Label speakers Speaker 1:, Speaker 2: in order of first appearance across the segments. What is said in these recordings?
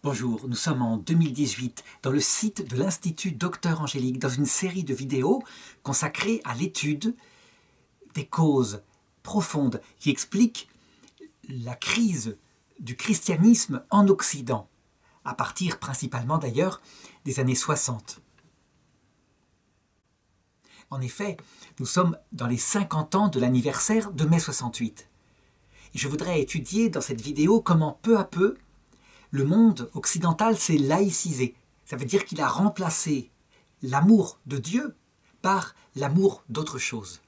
Speaker 1: Bonjour, nous sommes en 2018 dans le site de l'Institut Docteur Angélique dans une série de vidéos consacrées à l'étude des causes profondes qui expliquent la crise du christianisme en Occident, à partir principalement d'ailleurs des années 60. En effet, nous sommes dans les 50 ans de l'anniversaire de mai 68. Et je voudrais étudier dans cette vidéo comment peu à peu le monde occidental s'est laïcisé. Ça veut dire qu'il a remplacé l'amour de Dieu par l'amour d'autre chose.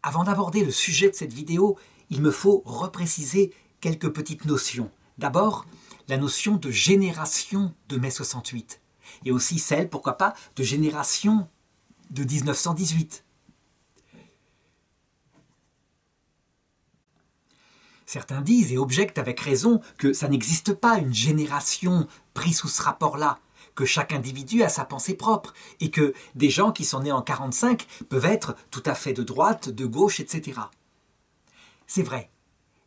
Speaker 1: Avant d'aborder le sujet de cette vidéo, il me faut repréciser quelques petites notions. D'abord, la notion de génération de mai 68 et aussi celle, pourquoi pas, de génération de 1918. Certains disent et objectent avec raison que ça n'existe pas une génération prise sous ce rapport-là, que chaque individu a sa pensée propre et que des gens qui sont nés en 1945 peuvent être tout à fait de droite, de gauche, etc. C'est vrai,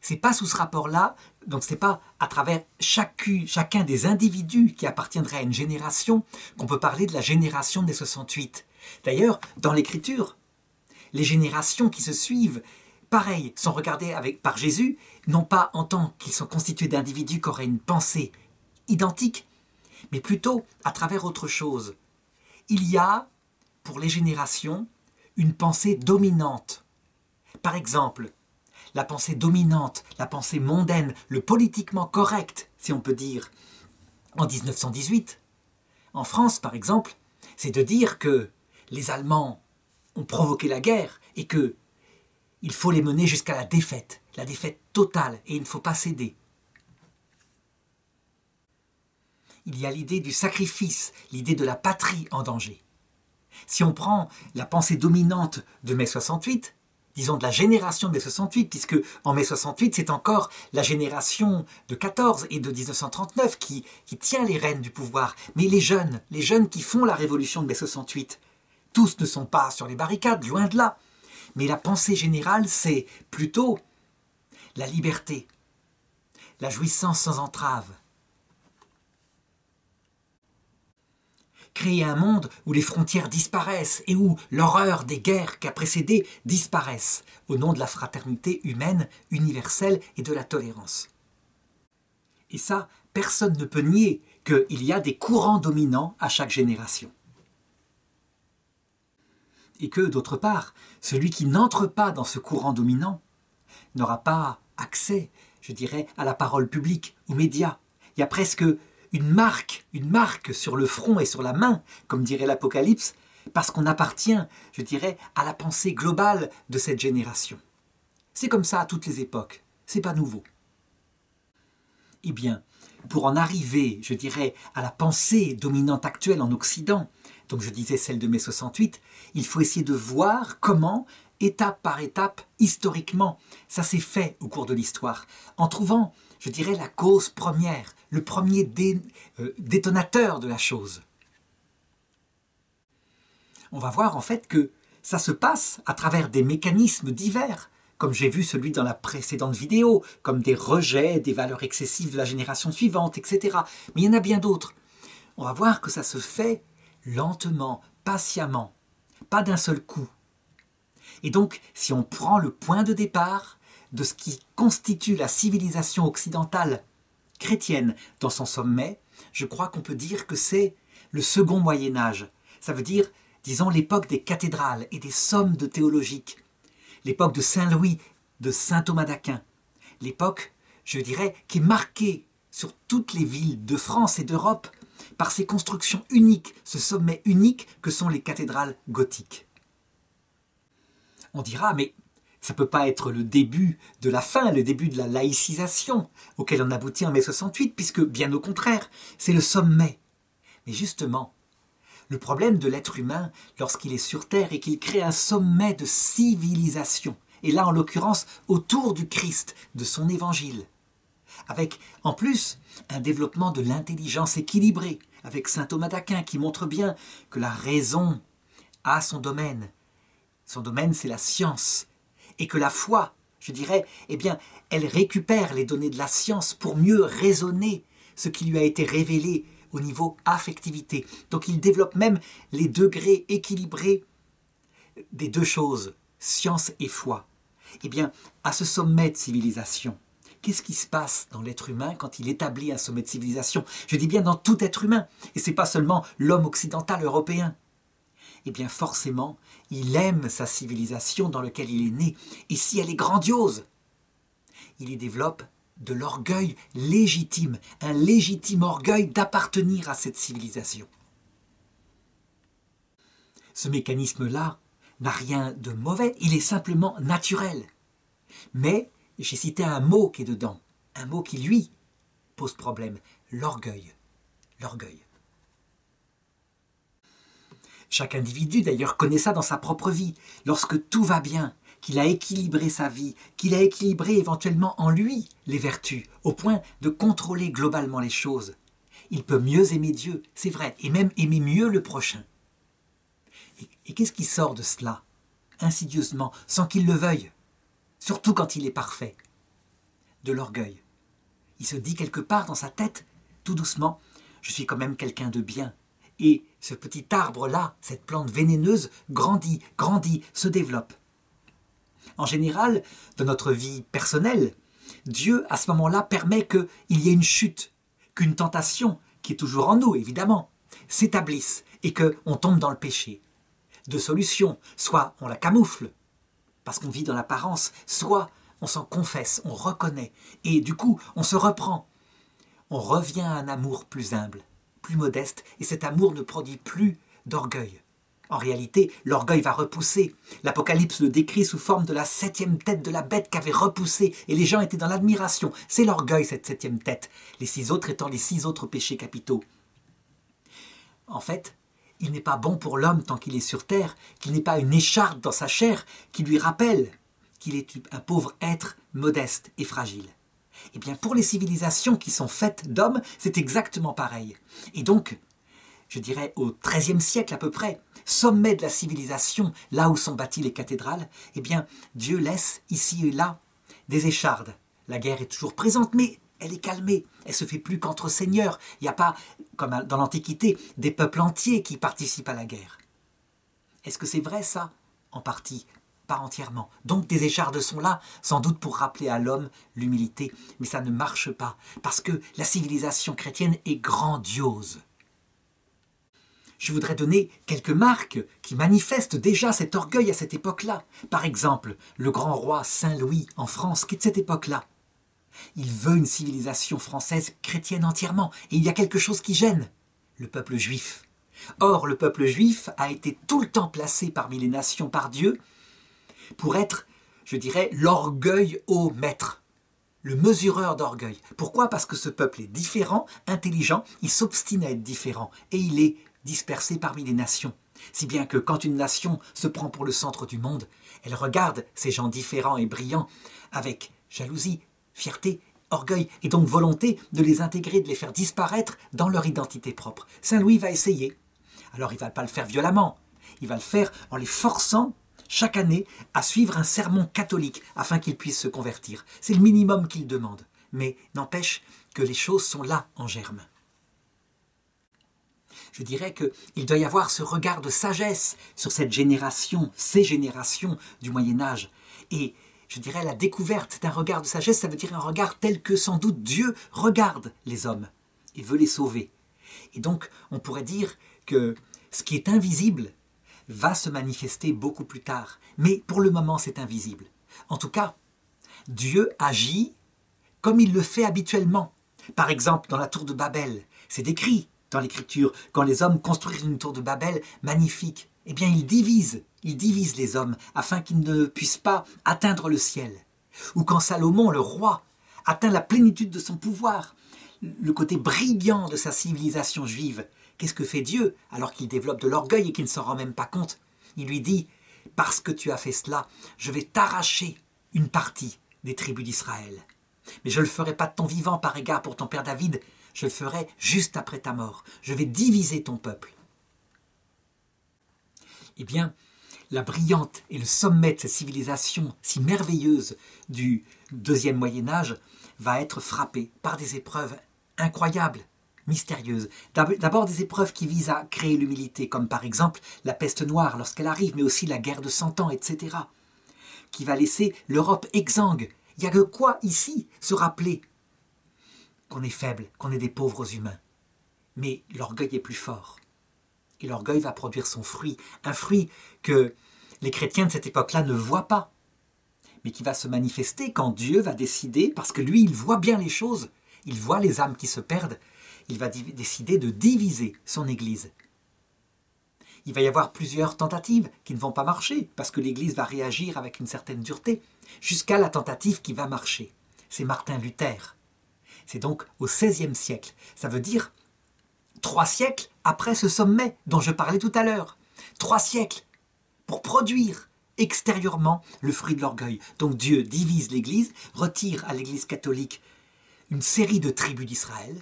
Speaker 1: c'est pas sous ce rapport-là, donc c'est pas à travers chacun des individus qui appartiendraient à une génération qu'on peut parler de la génération des 68. D'ailleurs, dans l'Écriture, les générations qui se suivent, pareil, sont regardés par Jésus, non pas en tant qu'ils sont constitués d'individus qui auraient une pensée identique, mais plutôt à travers autre chose. Il y a, pour les générations, une pensée dominante. Par exemple, la pensée dominante, la pensée mondaine, le politiquement correct, si on peut dire, en 1918. En France, par exemple, c'est de dire que les Allemands ont provoqué la guerre et que il faut les mener jusqu'à la défaite totale, et il ne faut pas céder. Il y a l'idée du sacrifice, l'idée de la patrie en danger. Si on prend la pensée dominante de mai 68, disons de la génération de mai 68, puisque en mai 68, c'est encore la génération de 14 et de 1939 qui tient les rênes du pouvoir. Mais les jeunes qui font la révolution de mai 68, tous ne sont pas sur les barricades, loin de là. Mais la pensée générale, c'est plutôt la liberté, la jouissance sans entrave. Créer un monde où les frontières disparaissent et où l'horreur des guerres qui a précédé disparaissent au nom de la fraternité humaine, universelle et de la tolérance. Et ça, personne ne peut nier qu'il y a des courants dominants à chaque génération. Et que, d'autre part, celui qui n'entre pas dans ce courant dominant n'aura pas accès, je dirais, à la parole publique, aux médias. Il y a presque une marque sur le front et sur la main, comme dirait l'Apocalypse, parce qu'on appartient, je dirais, à la pensée globale de cette génération. C'est comme ça à toutes les époques, c'est pas nouveau. Eh bien, pour en arriver, je dirais, à la pensée dominante actuelle en Occident, donc je disais celle de mai 68, il faut essayer de voir comment, étape par étape, historiquement, ça s'est fait au cours de l'histoire, en trouvant, je dirais, la cause première, le premier détonateur de la chose. On va voir en fait que ça se passe à travers des mécanismes divers, comme j'ai vu celui dans la précédente vidéo, comme des rejets, des valeurs excessives de la génération suivante, etc. Mais il y en a bien d'autres. On va voir que ça se fait lentement, patiemment, pas d'un seul coup. Et donc, si on prend le point de départ de ce qui constitue la civilisation occidentale chrétienne dans son sommet, je crois qu'on peut dire que c'est le second Moyen-Âge. Ça veut dire, disons, l'époque des cathédrales et des sommes de théologiques, l'époque de Saint-Louis, de saint Thomas d'Aquin, l'époque, je dirais, qui est marquée sur toutes les villes de France et d'Europe par ces constructions uniques, ce sommet unique que sont les cathédrales gothiques. On dira, mais ça ne peut pas être le début de la fin, le début de la laïcisation auquel on aboutit en mai 68, puisque, bien au contraire, c'est le sommet. Mais justement, le problème de l'être humain, lorsqu'il est sur Terre, est qu'il crée un sommet de civilisation, et là, en l'occurrence, autour du Christ, de son évangile. Avec, en plus, un développement de l'intelligence équilibrée, avec saint Thomas d'Aquin qui montre bien que la raison a son domaine. Son domaine, c'est la science. Et que la foi, je dirais, eh bien, elle récupère les données de la science pour mieux raisonner ce qui lui a été révélé au niveau affectivité. Donc il développe même les degrés équilibrés des deux choses, science et foi. Eh bien, à ce sommet de civilisation, qu'est-ce qui se passe dans l'être humain quand il établit un sommet de civilisation? Je dis bien dans tout être humain, et ce n'est pas seulement l'homme occidental européen. Eh bien forcément, il aime sa civilisation dans laquelle il est né, et si elle est grandiose, il y développe de l'orgueil légitime, un légitime orgueil d'appartenir à cette civilisation. Ce mécanisme-là n'a rien de mauvais, il est simplement naturel. Mais j'ai cité un mot qui est dedans, un mot qui lui pose problème, l'orgueil. L'orgueil. Chaque individu d'ailleurs connaît ça dans sa propre vie. Lorsque tout va bien, qu'il a équilibré sa vie, qu'il a équilibré éventuellement en lui les vertus, au point de contrôler globalement les choses, il peut mieux aimer Dieu, c'est vrai, et même aimer mieux le prochain. Et qu'est-ce qui sort de cela, insidieusement, sans qu'il le veuille, surtout quand il est parfait? De l'orgueil. Il se dit quelque part dans sa tête, tout doucement, je suis quand même quelqu'un de bien. Et ce petit arbre-là, cette plante vénéneuse, grandit, se développe. En général, dans notre vie personnelle, Dieu, à ce moment-là, permet qu'il y ait une chute, qu'une tentation, qui est toujours en nous, évidemment, s'établisse et qu'on tombe dans le péché. Deux solutions, soit on la camoufle, parce qu'on vit dans l'apparence, soit on s'en confesse, on reconnaît, et du coup, on se reprend. On revient à un amour plus humble, plus modeste, et cet amour ne produit plus d'orgueil. En réalité, l'orgueil va repousser. L'Apocalypse le décrit sous forme de la 7e tête de la bête qu'avait repoussé, et les gens étaient dans l'admiration. C'est l'orgueil, cette 7e tête, les 6 autres étant les 6 autres péchés capitaux. En fait, il n'est pas bon pour l'homme tant qu'il est sur terre, qu'il n'ait pas une écharpe dans sa chair qui lui rappelle qu'il est un pauvre être modeste et fragile. Eh bien, pour les civilisations qui sont faites d'hommes, c'est exactement pareil. Et donc, je dirais au XIIIe siècle à peu près, sommet de la civilisation, là où sont bâties les cathédrales, eh bien, Dieu laisse ici et là des échardes. La guerre est toujours présente, mais elle est calmée. Elle se fait plus qu'entre seigneurs. Il n'y a pas, comme dans l'Antiquité, des peuples entiers qui participent à la guerre. Est-ce que c'est vrai ça? En partie, pas entièrement. Donc des échardes sont là, sans doute pour rappeler à l'homme l'humilité. Mais ça ne marche pas, parce que la civilisation chrétienne est grandiose. Je voudrais donner quelques marques qui manifestent déjà cet orgueil à cette époque-là. Par exemple, le grand roi Saint-Louis en France, qui est de cette époque-là. Il veut une civilisation française chrétienne entièrement, et il y a quelque chose qui gêne, le peuple juif. Or, le peuple juif a été tout le temps placé parmi les nations par Dieu pour être, je dirais, l'orgueil au maître, le mesureur d'orgueil. Pourquoi? Parce que ce peuple est différent, intelligent, il s'obstine à être différent, et il est dispersé parmi les nations. Si bien que quand une nation se prend pour le centre du monde, elle regarde ces gens différents et brillants avec jalousie, fierté, orgueil et donc volonté de les intégrer, de les faire disparaître dans leur identité propre. Saint-Louis va essayer. Alors il ne va pas le faire violemment, il va le faire en les forçant chaque année à suivre un sermon catholique afin qu'ils puissent se convertir. C'est le minimum qu'il demande, mais n'empêche que les choses sont là en germe. Je dirais qu'il doit y avoir ce regard de sagesse sur cette génération, ces générations du Moyen-Âge. Et je dirais la découverte d'un regard de sagesse, ça veut dire un regard tel que sans doute Dieu regarde les hommes et veut les sauver. Et donc, on pourrait dire que ce qui est invisible va se manifester beaucoup plus tard. Mais pour le moment, c'est invisible. En tout cas, Dieu agit comme il le fait habituellement. Par exemple, dans la tour de Babel, c'est décrit dans l'Écriture, quand les hommes construisent une tour de Babel magnifique, eh bien ils divisent les hommes afin qu'ils ne puissent pas atteindre le ciel. Ou quand Salomon, le roi, atteint la plénitude de son pouvoir, le côté brillant de sa civilisation juive, qu'est-ce que fait Dieu alors qu'il développe de l'orgueil et qu'il ne s'en rend même pas compte? Il lui dit, parce que tu as fait cela, je vais t'arracher une partie des tribus d'Israël. Mais je ne le ferai pas de ton vivant par égard pour ton père David, je le ferai juste après ta mort. Je vais diviser ton peuple. Eh bien, la brillante et le sommet de cette civilisation si merveilleuse du deuxième Moyen-Âge va être frappé par des épreuves incroyables, mystérieuses. D'abord des épreuves qui visent à créer l'humilité, comme par exemple la peste noire lorsqu'elle arrive, mais aussi la guerre de 100 ans, etc., qui va laisser l'Europe exsangue. Il n'y a que quoi ici se rappeler qu'on est faible, qu'on est des pauvres humains. Mais l'orgueil est plus fort. Et l'orgueil va produire son fruit, un fruit que les chrétiens de cette époque-là ne voient pas, mais qui va se manifester quand Dieu va décider, parce que lui, il voit bien les choses, il voit les âmes qui se perdent, il va décider de diviser son Église. Il va y avoir plusieurs tentatives qui ne vont pas marcher, parce que l'Église va réagir avec une certaine dureté, jusqu'à la tentative qui va marcher. C'est Martin Luther. C'est donc au XVIe siècle. Ça veut dire 3 siècles après ce sommet dont je parlais tout à l'heure. 3 siècles pour produire extérieurement le fruit de l'orgueil. Donc Dieu divise l'Église, retire à l'Église catholique une série de tribus d'Israël.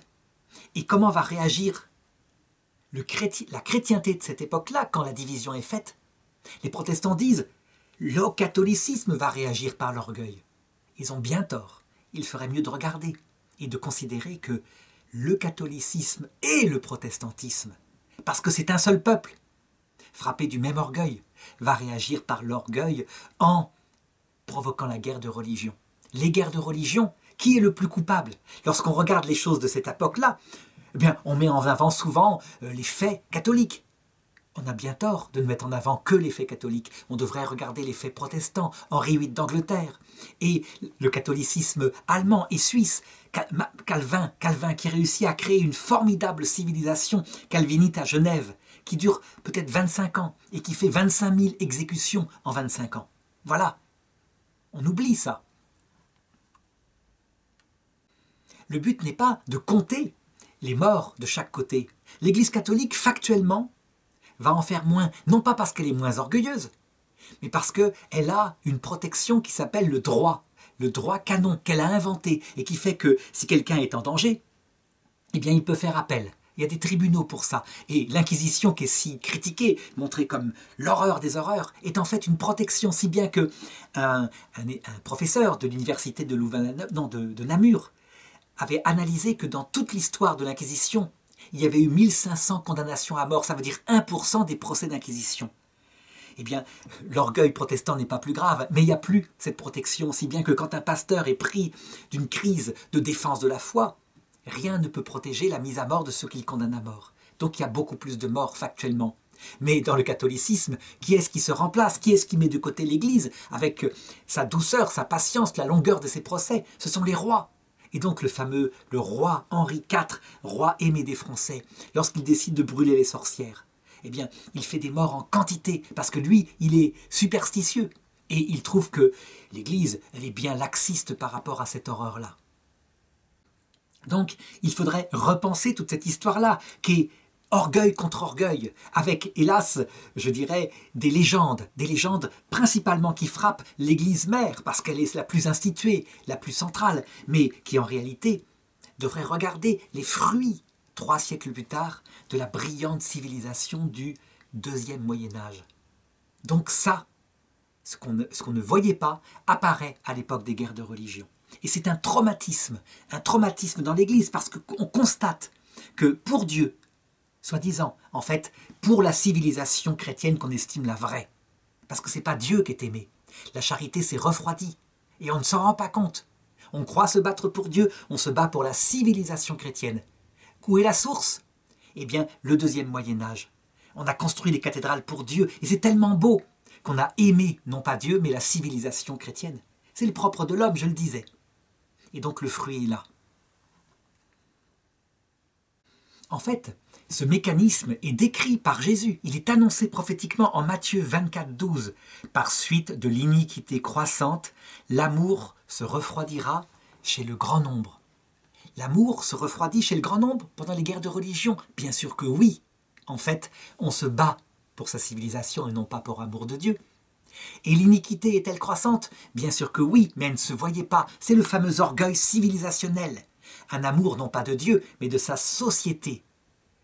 Speaker 1: Et comment va réagir la chrétienté de cette époque-là quand la division est faite? Les protestants disent le catholicisme va réagir par l'orgueil. Ils ont bien tort. Il ferait mieux de regarder et de considérer que le catholicisme et le protestantisme, parce que c'est un seul peuple, frappé du même orgueil, va réagir par l'orgueil en provoquant la guerre de religion. Les guerres de religion, qui est le plus coupable? Lorsqu'on regarde les choses de cette époque-là, eh bien, on met en avant souvent les faits catholiques. On a bien tort de ne mettre en avant que les faits catholiques. On devrait regarder les faits protestants, Henri VIII d'Angleterre, et le catholicisme allemand et suisse, Calvin qui réussit à créer une formidable civilisation calvinite à Genève, qui dure peut-être 25 ans et qui fait 25 000 exécutions en 25 ans. Voilà, on oublie ça. Le but n'est pas de compter les morts de chaque côté. L'Église catholique, factuellement, va en faire moins, non pas parce qu'elle est moins orgueilleuse, mais parce qu'elle a une protection qui s'appelle le droit canon qu'elle a inventé et qui fait que si quelqu'un est en danger, eh bien il peut faire appel. Il y a des tribunaux pour ça. Et l'Inquisition qui est si critiquée, montrée comme l'horreur des horreurs, est en fait une protection, si bien que un professeur de l'université de Namur avait analysé que dans toute l'histoire de l'Inquisition, il y avait eu 1500 condamnations à mort, ça veut dire 1% des procès d'Inquisition. Eh bien, l'orgueil protestant n'est pas plus grave, mais il n'y a plus cette protection, si bien que quand un pasteur est pris d'une crise de défense de la foi, rien ne peut protéger la mise à mort de ceux qu'il condamne à mort. Donc il y a beaucoup plus de morts factuellement. Mais dans le catholicisme, qui est-ce qui se remplace? Qui est-ce qui met de côté l'Église avec sa douceur, sa patience, la longueur de ses procès? Ce sont les rois. Et donc le roi Henri IV, roi aimé des Français, lorsqu'il décide de brûler les sorcières, eh bien, il fait des morts en quantité, parce que lui, il est superstitieux. Et il trouve que l'Église, elle est bien laxiste par rapport à cette horreur-là. Donc, il faudrait repenser toute cette histoire-là, qui est orgueil contre orgueil, avec, hélas, je dirais, des légendes principalement qui frappent l'Église mère, parce qu'elle est la plus instituée, la plus centrale, mais qui en réalité devrait regarder les fruits, 3 siècles plus tard, de la brillante civilisation du deuxième Moyen-Âge. Donc ça, ce qu'on ne voyait pas, apparaît à l'époque des guerres de religion. Et c'est un traumatisme dans l'Église, parce qu'on constate que pour Dieu, soi-disant, en fait, pour la civilisation chrétienne qu'on estime la vraie, parce que ce n'est pas Dieu qui est aimé, la charité s'est refroidie, et on ne s'en rend pas compte. On croit se battre pour Dieu, on se bat pour la civilisation chrétienne. Où est la source? Eh bien, le deuxième Moyen-Âge. On a construit les cathédrales pour Dieu, et c'est tellement beau qu'on a aimé, non pas Dieu, mais la civilisation chrétienne. C'est le propre de l'homme, je le disais. Et donc le fruit est là. En fait, ce mécanisme est décrit par Jésus. Il est annoncé prophétiquement en Matthieu 24, 12. Par suite de l'iniquité croissante, l'amour se refroidira chez le grand nombre. L'amour se refroidit chez le grand nombre pendant les guerres de religion? Bien sûr que oui. En fait, on se bat pour sa civilisation et non pas pour amour de Dieu. Et l'iniquité est-elle croissante? Bien sûr que oui, mais elle ne se voyait pas. C'est le fameux orgueil civilisationnel. Un amour non pas de Dieu, mais de sa société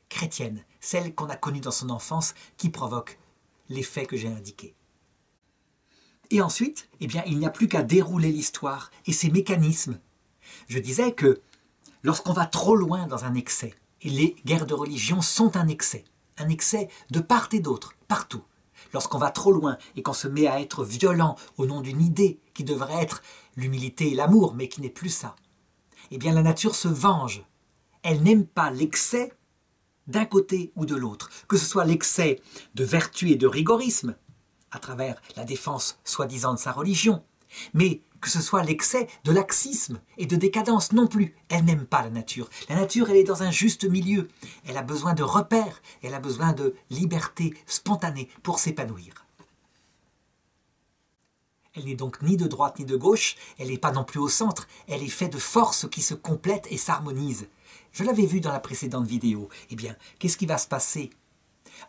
Speaker 1: chrétienne, celle qu'on a connue dans son enfance, qui provoque l'effet que j'ai indiqué. Et ensuite, eh bien, il n'y a plus qu'à dérouler l'histoire et ses mécanismes. Je disais que lorsqu'on va trop loin dans un excès, et les guerres de religion sont un excès de part et d'autre, partout. Lorsqu'on va trop loin et qu'on se met à être violent au nom d'une idée qui devrait être l'humilité et l'amour, mais qui n'est plus ça, eh bien la nature se venge. Elle n'aime pas l'excès d'un côté ou de l'autre, que ce soit l'excès de vertu et de rigorisme, à travers la défense soi-disant de sa religion, mais que ce soit l'excès de laxisme et de décadence non plus. Elle n'aime pas la nature. La nature, elle est dans un juste milieu. Elle a besoin de repères, elle a besoin de liberté spontanée pour s'épanouir. Elle n'est donc ni de droite ni de gauche, elle n'est pas non plus au centre, elle est faite de forces qui se complètent et s'harmonisent. Je l'avais vu dans la précédente vidéo. Eh bien, qu'est-ce qui va se passer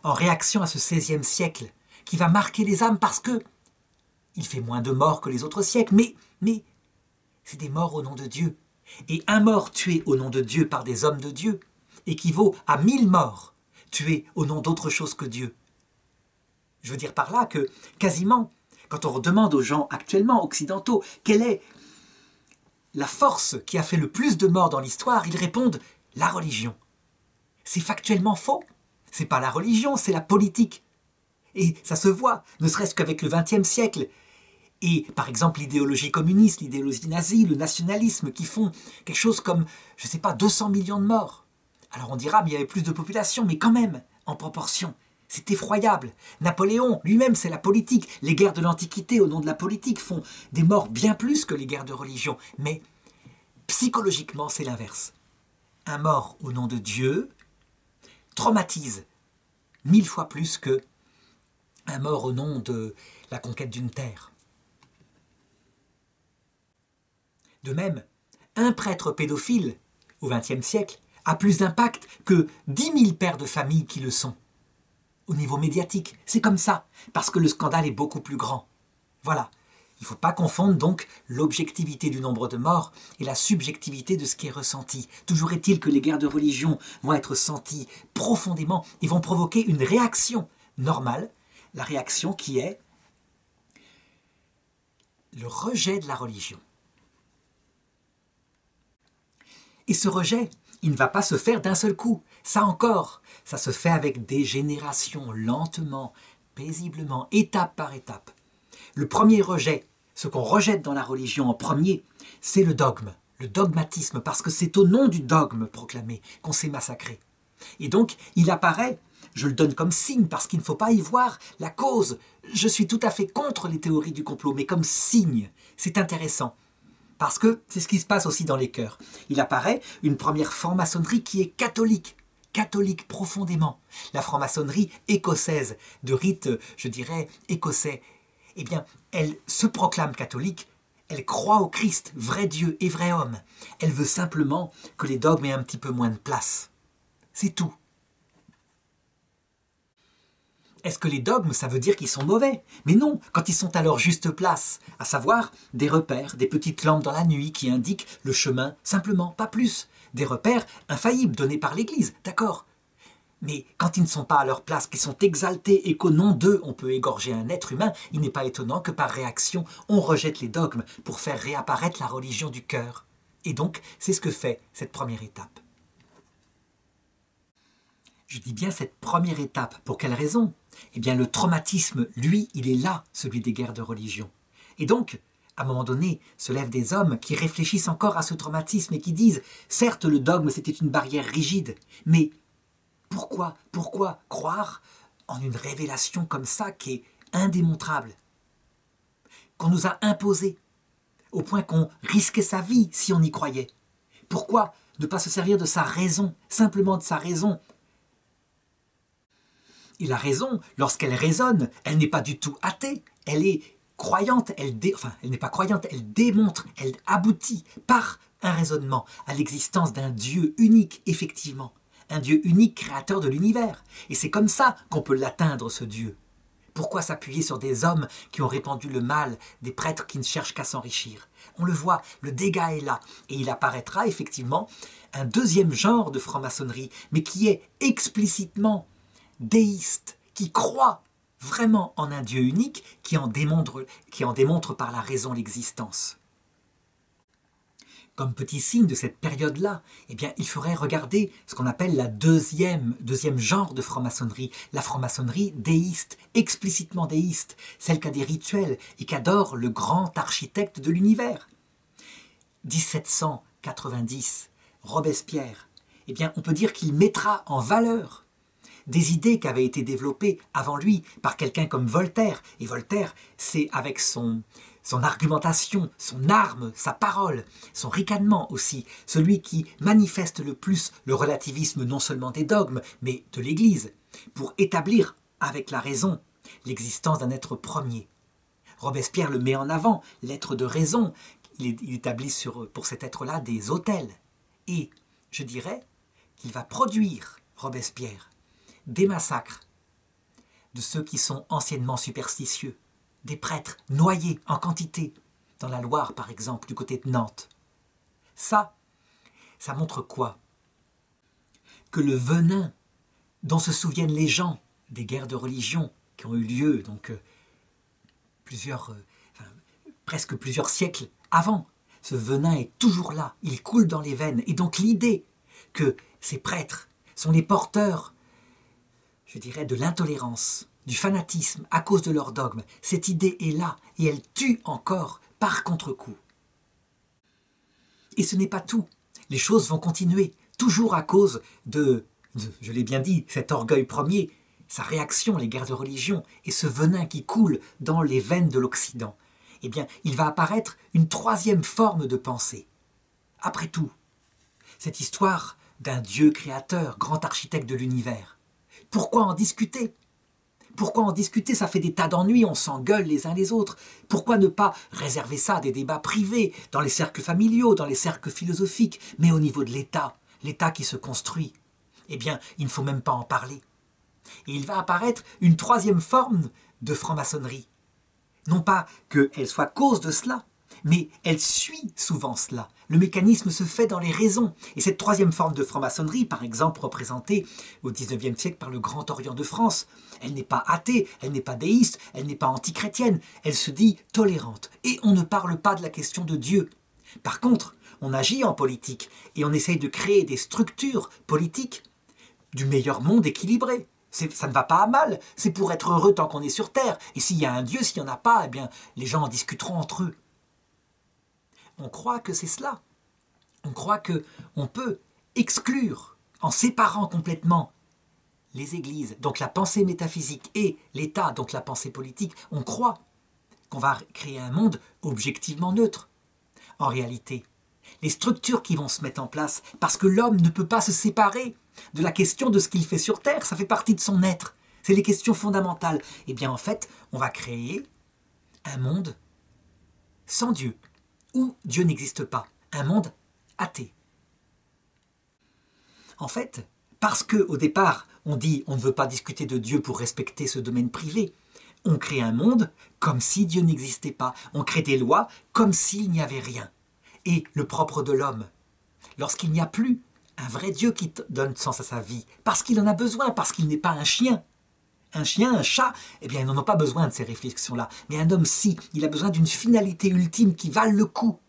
Speaker 1: en réaction à ce XVIe siècle qui va marquer les âmes parce que il fait moins de morts que les autres siècles, mais c'est des morts au nom de Dieu. Et un mort tué au nom de Dieu par des hommes de Dieu équivaut à 1000 morts tués au nom d'autre chose que Dieu. Je veux dire par là que, quasiment, quand on demande aux gens actuellement occidentaux quelle est la force qui a fait le plus de morts dans l'histoire, ils répondent « la religion ». C'est factuellement faux. C'est pas la religion, c'est la politique. Et ça se voit, ne serait-ce qu'avec le XXe siècle. Et par exemple l'idéologie communiste, l'idéologie nazie, le nationalisme qui font quelque chose comme, je ne sais pas, 200 millions de morts. Alors on dira, mais il y avait plus de population, mais quand même, en proportion. C'est effroyable. Napoléon, lui-même, c'est la politique. Les guerres de l'Antiquité, au nom de la politique, font des morts bien plus que les guerres de religion. Mais psychologiquement, c'est l'inverse. Un mort au nom de Dieu traumatise 1000 fois plus que un mort au nom de la conquête d'une terre. De même, un prêtre pédophile, au XXe siècle, a plus d'impact que 10 000 pères de famille qui le sont. Au niveau médiatique, c'est comme ça, parce que le scandale est beaucoup plus grand. Voilà. Il ne faut pas confondre donc l'objectivité du nombre de morts et la subjectivité de ce qui est ressenti. Toujours est-il que les guerres de religion vont être senties profondément et vont provoquer une réaction normale, la réaction qui est le rejet de la religion. Et ce rejet, il ne va pas se faire d'un seul coup. Ça encore, ça se fait avec des générations, lentement, paisiblement, étape par étape. Le premier rejet, ce qu'on rejette dans la religion en premier, c'est le dogme, le dogmatisme, parce que c'est au nom du dogme proclamé qu'on s'est massacré. Et donc, il apparaît, je le donne comme signe, parce qu'il ne faut pas y voir la cause. Je suis tout à fait contre les théories du complot, mais comme signe, c'est intéressant. Parce que c'est ce qui se passe aussi dans les cœurs. Il apparaît une première franc-maçonnerie qui est catholique profondément. La franc-maçonnerie écossaise, de rite, je dirais, écossais, eh bien, elle se proclame catholique, elle croit au Christ, vrai Dieu et vrai homme. Elle veut simplement que les dogmes aient un petit peu moins de place. C'est tout. Est-ce que les dogmes, ça veut dire qu'ils sont mauvais? Mais non, quand ils sont à leur juste place, à savoir des repères, des petites lampes dans la nuit qui indiquent le chemin, simplement, pas plus. Des repères infaillibles donnés par l'Église, d'accord. Mais quand ils ne sont pas à leur place, qu'ils sont exaltés et qu'au nom d'eux, on peut égorger un être humain, il n'est pas étonnant que par réaction, on rejette les dogmes pour faire réapparaître la religion du cœur. Et donc, c'est ce que fait cette première étape. Je dis bien cette première étape. Pour quelle raison? Eh bien, le traumatisme, lui, il est là, celui des guerres de religion. Et donc, à un moment donné, se lèvent des hommes qui réfléchissent encore à ce traumatisme et qui disent « Certes, le dogme, c'était une barrière rigide, mais pourquoi croire en une révélation comme ça qui est indémontrable, qu'on nous a imposée, au point qu'on risquait sa vie si on y croyait? Pourquoi ne pas se servir de sa raison, simplement de sa raison? Et la raison, lorsqu'elle raisonne, elle n'est pas du tout athée, elle est croyante, elle n'est pas croyante, elle démontre, elle aboutit par un raisonnement à l'existence d'un Dieu unique, effectivement, un Dieu unique créateur de l'univers. Et c'est comme ça qu'on peut l'atteindre, ce Dieu. Pourquoi s'appuyer sur des hommes qui ont répandu le mal, des prêtres qui ne cherchent qu'à s'enrichir? On le voit, le dégât est là, et il apparaîtra effectivement un deuxième genre de franc-maçonnerie, mais qui est explicitement déiste, qui croit vraiment en un Dieu unique qui en démontre par la raison l'existence. Comme petit signe de cette période-là, eh bien, il faudrait regarder ce qu'on appelle la deuxième genre de franc-maçonnerie, la franc-maçonnerie déiste, explicitement déiste, celle qui a des rituels et qui adore le grand architecte de l'univers. 1790, Robespierre, eh bien, on peut dire qu'il mettra en valeur des idées qui avaient été développées avant lui par quelqu'un comme Voltaire. Et Voltaire, c'est avec son argumentation, son arme, sa parole, son ricanement aussi, celui qui manifeste le plus le relativisme non seulement des dogmes, mais de l'Église, pour établir avec la raison l'existence d'un être premier. Robespierre le met en avant, l'être de raison. Il établit pour cet être-là des autels. Et je dirais qu'il va produire, Robespierre, des massacres de ceux qui sont anciennement superstitieux, des prêtres noyés en quantité, dans la Loire par exemple, du côté de Nantes. Ça montre quoi? Que le venin dont se souviennent les gens des guerres de religion qui ont eu lieu donc presque plusieurs siècles avant, ce venin est toujours là, il coule dans les veines. Et donc l'idée que ces prêtres sont les porteurs, je dirais, de l'intolérance, du fanatisme à cause de leur dogme, cette idée est là et elle tue encore par contre-coup. Et ce n'est pas tout. Les choses vont continuer, toujours à cause de, je l'ai bien dit, cet orgueil premier, sa réaction, les guerres de religion, et ce venin qui coule dans les veines de l'Occident. Eh bien, il va apparaître une troisième forme de pensée. Après tout, cette histoire d'un Dieu créateur, grand architecte de l'univers, pourquoi en discuter? Pourquoi en discuter? Ça fait des tas d'ennuis, on s'engueule les uns les autres. Pourquoi ne pas réserver ça à des débats privés, dans les cercles familiaux, dans les cercles philosophiques, mais au niveau de l'État qui se construit? Eh bien, il ne faut même pas en parler. Et il va apparaître une troisième forme de franc-maçonnerie. Non pas qu'elle soit cause de cela, mais elle suit souvent cela. Le mécanisme se fait dans les raisons. Et cette troisième forme de franc-maçonnerie, par exemple représentée au XIXe siècle par le Grand Orient de France, elle n'est pas athée, elle n'est pas déiste, elle n'est pas antichrétienne, elle se dit tolérante. Et on ne parle pas de la question de Dieu. Par contre, on agit en politique et on essaye de créer des structures politiques du meilleur monde équilibré. Ça ne va pas à mal, c'est pour être heureux tant qu'on est sur Terre. Et s'il y a un Dieu, s'il n'y en a pas, eh bien, les gens en discuteront entre eux. On croit que c'est cela. On croit qu'on peut exclure, en séparant complètement les églises, donc la pensée métaphysique, et l'État, donc la pensée politique, on croit qu'on va créer un monde objectivement neutre. En réalité, les structures qui vont se mettre en place, parce que l'homme ne peut pas se séparer de la question de ce qu'il fait sur Terre, ça fait partie de son être. C'est les questions fondamentales. Eh bien, en fait, on va créer un monde sans Dieu, où Dieu n'existe pas, un monde athée. En fait, parce qu'au départ, on dit on ne veut pas discuter de Dieu pour respecter ce domaine privé, on crée un monde comme si Dieu n'existait pas, on crée des lois comme s'il n'y avait rien. Et le propre de l'homme, lorsqu'il n'y a plus un vrai Dieu qui donne sens à sa vie, parce qu'il en a besoin, parce qu'il n'est pas un chien. Un chien, un chat, eh bien, ils n'en ont pas besoin de ces réflexions-là. Mais un homme, si, il a besoin d'une finalité ultime qui vale le coup.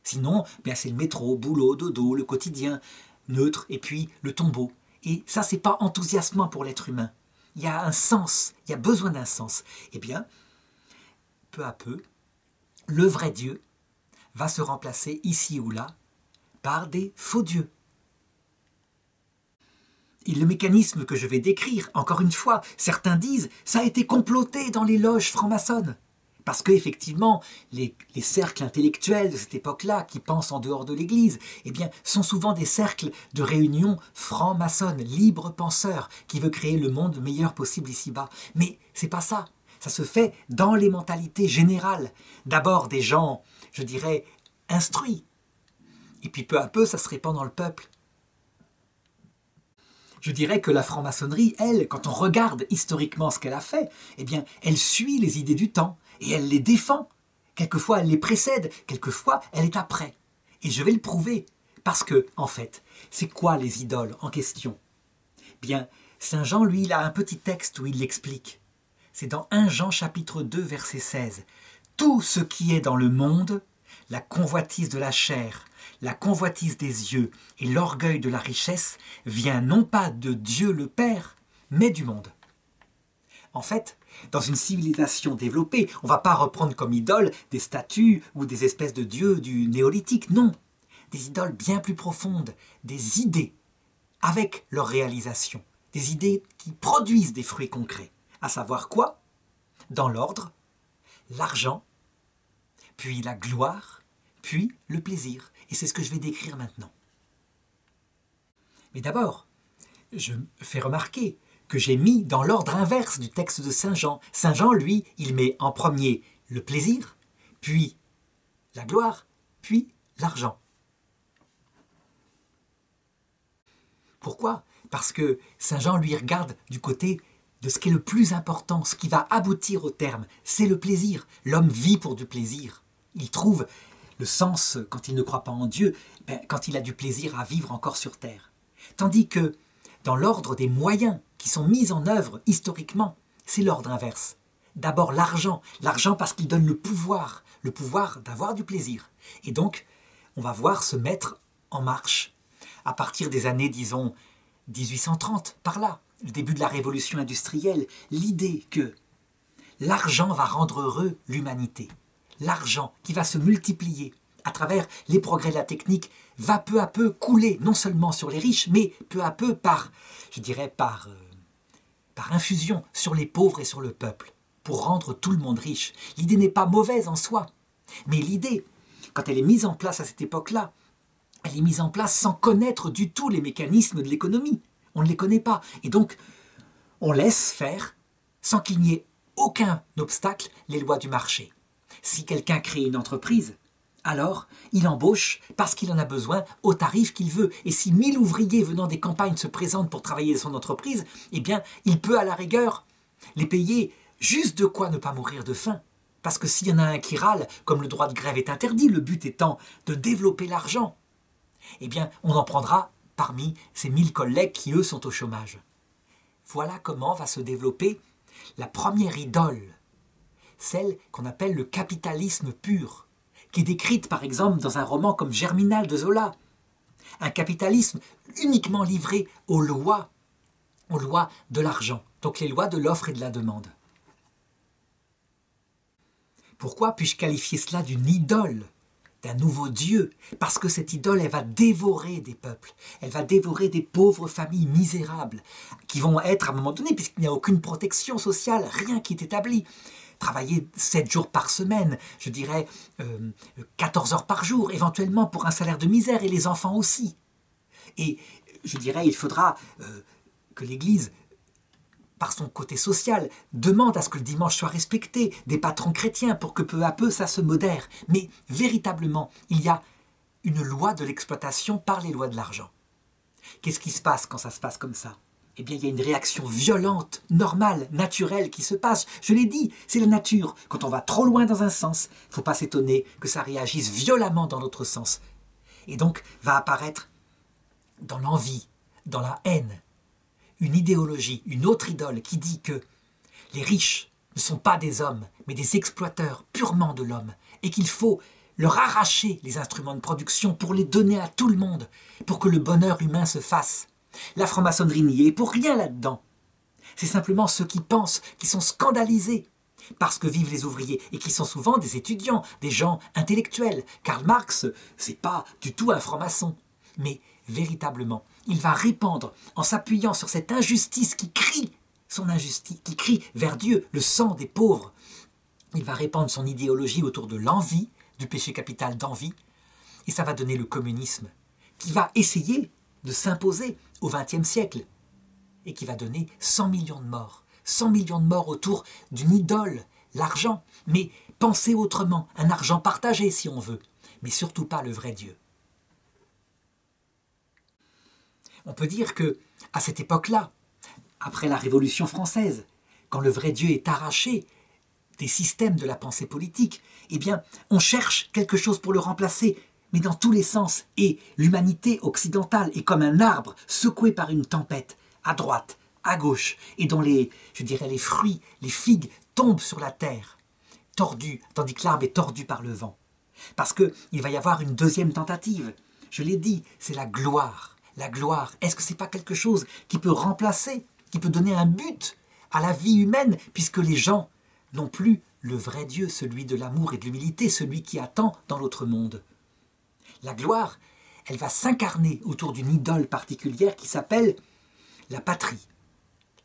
Speaker 1: Sinon, eh bien, c'est le métro, boulot, dodo, le quotidien, neutre, et puis le tombeau. Et ça, c'est pas enthousiasmant pour l'être humain. Il y a un sens, il y a besoin d'un sens. Eh bien, peu à peu, le vrai Dieu va se remplacer ici ou là par des faux dieux. Et le mécanisme que je vais décrire, encore une fois, certains disent ça a été comploté dans les loges franc-maçonnes. Parce qu'effectivement, les cercles intellectuels de cette époque-là, qui pensent en dehors de l'Église, eh bien, sont souvent des cercles de réunion franc-maçonnes, libres penseurs, qui veulent créer le monde meilleur possible ici-bas. Mais c'est pas ça. Ça se fait dans les mentalités générales. D'abord des gens, je dirais, instruits. Et puis peu à peu, ça se répand dans le peuple. Je dirais que la franc-maçonnerie, elle, quand on regarde historiquement ce qu'elle a fait, eh bien, elle suit les idées du temps et elle les défend. Quelquefois, elle les précède, quelquefois, elle est après. Et je vais le prouver, parce que, en fait, c'est quoi les idoles en question? Bien, Saint Jean, lui, il a un petit texte où il l'explique. C'est dans 1 Jean chapitre 2 verset 16. Tout ce qui est dans le monde, la convoitise de la chair, la convoitise des yeux et l'orgueil de la richesse vient non pas de Dieu le Père, mais du monde. En fait, dans une civilisation développée, on ne va pas reprendre comme idole des statues ou des espèces de dieux du néolithique, non. Des idoles bien plus profondes, des idées avec leur réalisation, des idées qui produisent des fruits concrets. À savoir quoi? Dans l'ordre, l'argent, puis la gloire, puis le plaisir. Et c'est ce que je vais décrire maintenant. Mais d'abord, je fais remarquer que j'ai mis dans l'ordre inverse du texte de Saint Jean. Saint Jean, lui, il met en premier le plaisir, puis la gloire, puis l'argent. Pourquoi? Parce que Saint Jean, lui, regarde du côté de ce qui est le plus important, ce qui va aboutir au terme, c'est le plaisir. L'homme vit pour du plaisir. Il trouve le sens, quand il ne croit pas en Dieu, quand il a du plaisir à vivre encore sur terre. Tandis que dans l'ordre des moyens qui sont mis en œuvre historiquement, c'est l'ordre inverse. D'abord l'argent parce qu'il donne le pouvoir d'avoir du plaisir. Et donc, on va voir se mettre en marche à partir des années, disons, 1830, par là, le début de la révolution industrielle, l'idée que l'argent va rendre heureux l'humanité. L'argent qui va se multiplier à travers les progrès de la technique va peu à peu couler non seulement sur les riches, mais peu à peu par infusion sur les pauvres et sur le peuple, pour rendre tout le monde riche. L'idée n'est pas mauvaise en soi, mais l'idée, quand elle est mise en place à cette époque-là, elle est mise en place sans connaître du tout les mécanismes de l'économie. On ne les connaît pas. Et donc, on laisse faire, sans qu'il n'y ait aucun obstacle, les lois du marché. Si quelqu'un crée une entreprise, alors il embauche parce qu'il en a besoin au tarif qu'il veut. Et si 1000 ouvriers venant des campagnes se présentent pour travailler dans son entreprise, eh bien, il peut à la rigueur les payer juste de quoi ne pas mourir de faim. Parce que s'il y en a un qui râle, comme le droit de grève est interdit, le but étant de développer l'argent, eh bien, on en prendra parmi ces 1000 collègues qui, eux, sont au chômage. Voilà comment va se développer la première idole, celle qu'on appelle le capitalisme pur, qui est décrite par exemple dans un roman comme Germinal de Zola. Un capitalisme uniquement livré aux lois de l'argent, donc les lois de l'offre et de la demande. Pourquoi puis-je qualifier cela d'une idole, d'un nouveau Dieu? Parce que cette idole, elle va dévorer des peuples, elle va dévorer des pauvres familles misérables, qui vont être à un moment donné, puisqu'il n'y a aucune protection sociale, rien qui est établi, travailler 7 jours par semaine, je dirais 14 heures par jour, éventuellement pour un salaire de misère, et les enfants aussi. Et je dirais, il faudra que l'Église, par son côté social, demande à ce que le dimanche soit respecté, des patrons chrétiens, pour que peu à peu ça se modère. Mais véritablement, il y a une loi de l'exploitation par les lois de l'argent. Qu'est-ce qui se passe quand ça se passe comme ça? Eh bien, il y a une réaction violente, normale, naturelle qui se passe. Je l'ai dit, c'est la nature. Quand on va trop loin dans un sens, il ne faut pas s'étonner que ça réagisse violemment dans l'autre sens. Et donc, va apparaître dans l'envie, dans la haine, une idéologie, une autre idole qui dit que les riches ne sont pas des hommes, mais des exploiteurs purement de l'homme, et qu'il faut leur arracher les instruments de production pour les donner à tout le monde, pour que le bonheur humain se fasse. La franc-maçonnerie n'y est pour rien là-dedans. C'est simplement ceux qui pensent, qui sont scandalisés parce que vivent les ouvriers, et qui sont souvent des étudiants, des gens intellectuels. Karl Marx, c'est pas du tout un franc-maçon, mais véritablement, il va répandre, en s'appuyant sur cette injustice qui crie son injustice, qui crie vers Dieu le sang des pauvres. Il va répandre son idéologie autour de l'envie, du péché capital d'envie, et ça va donner le communisme, qui va essayer de s'imposer au XXe siècle, et qui va donner 100 millions de morts. 100 millions de morts autour d'une idole, l'argent, mais pensez autrement, un argent partagé si on veut, mais surtout pas le vrai Dieu. On peut dire que, à cette époque-là, après la Révolution française, quand le vrai Dieu est arraché des systèmes de la pensée politique, eh bien, on cherche quelque chose pour le remplacer, mais dans tous les sens. Et l'humanité occidentale est comme un arbre secoué par une tempête, à droite, à gauche, et dont les fruits, les figues, tombent sur la terre, tordues, tandis que l'arbre est tordu par le vent. Parce qu'il va y avoir une deuxième tentative. Je l'ai dit, c'est la gloire. La gloire, est-ce que ce n'est pas quelque chose qui peut remplacer, qui peut donner un but à la vie humaine, puisque les gens n'ont plus le vrai Dieu, celui de l'amour et de l'humilité, celui qui attend dans l'autre monde. La gloire, elle va s'incarner autour d'une idole particulière qui s'appelle la patrie,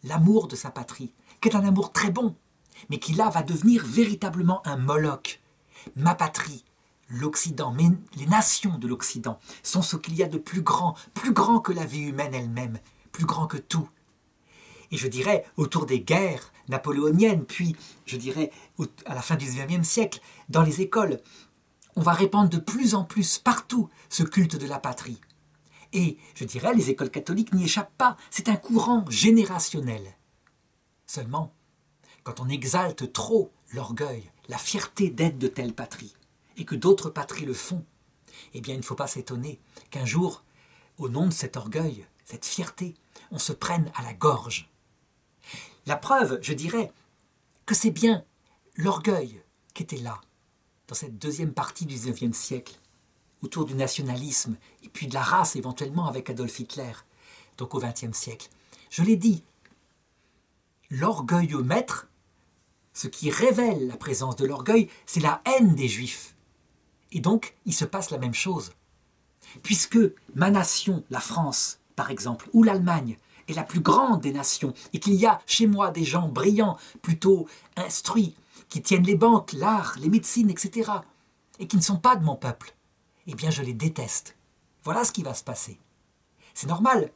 Speaker 1: l'amour de sa patrie, qui est un amour très bon, mais qui là va devenir véritablement un Moloch. Ma patrie, l'Occident, mais les nations de l'Occident sont ce qu'il y a de plus grand que la vie humaine elle-même, plus grand que tout. Et je dirais, autour des guerres napoléoniennes, puis, je dirais, à la fin du XIXe siècle, dans les écoles, on va répandre de plus en plus partout ce culte de la patrie. Et, je dirais, les écoles catholiques n'y échappent pas, c'est un courant générationnel. Seulement, quand on exalte trop l'orgueil, la fierté d'être de telle patrie, et que d'autres patries le font, eh bien, il ne faut pas s'étonner qu'un jour, au nom de cet orgueil, cette fierté, on se prenne à la gorge. La preuve, je dirais, que c'est bien l'orgueil qui était là, dans cette deuxième partie du XIXe siècle, autour du nationalisme, et puis de la race éventuellement avec Adolf Hitler, donc au XXe siècle. Je l'ai dit, l'orgueillomètre, ce qui révèle la présence de l'orgueil, c'est la haine des Juifs. Et donc, il se passe la même chose. Puisque ma nation, la France, par exemple, ou l'Allemagne, est la plus grande des nations, et qu'il y a chez moi des gens brillants, plutôt instruits, qui tiennent les banques, l'art, les médecines, etc., et qui ne sont pas de mon peuple, eh bien je les déteste. Voilà ce qui va se passer. C'est normal.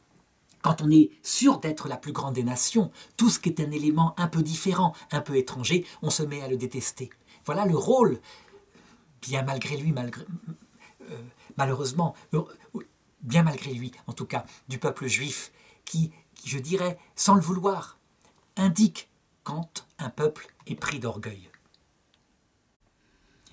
Speaker 1: Quand on est sûr d'être la plus grande des nations, tout ce qui est un élément un peu différent, un peu étranger, on se met à le détester. Voilà le rôle, bien malgré lui, malheureusement, bien malgré lui, en tout cas, du peuple juif, qui, je dirais, sans le vouloir, indique quand un peuple est pris d'orgueil.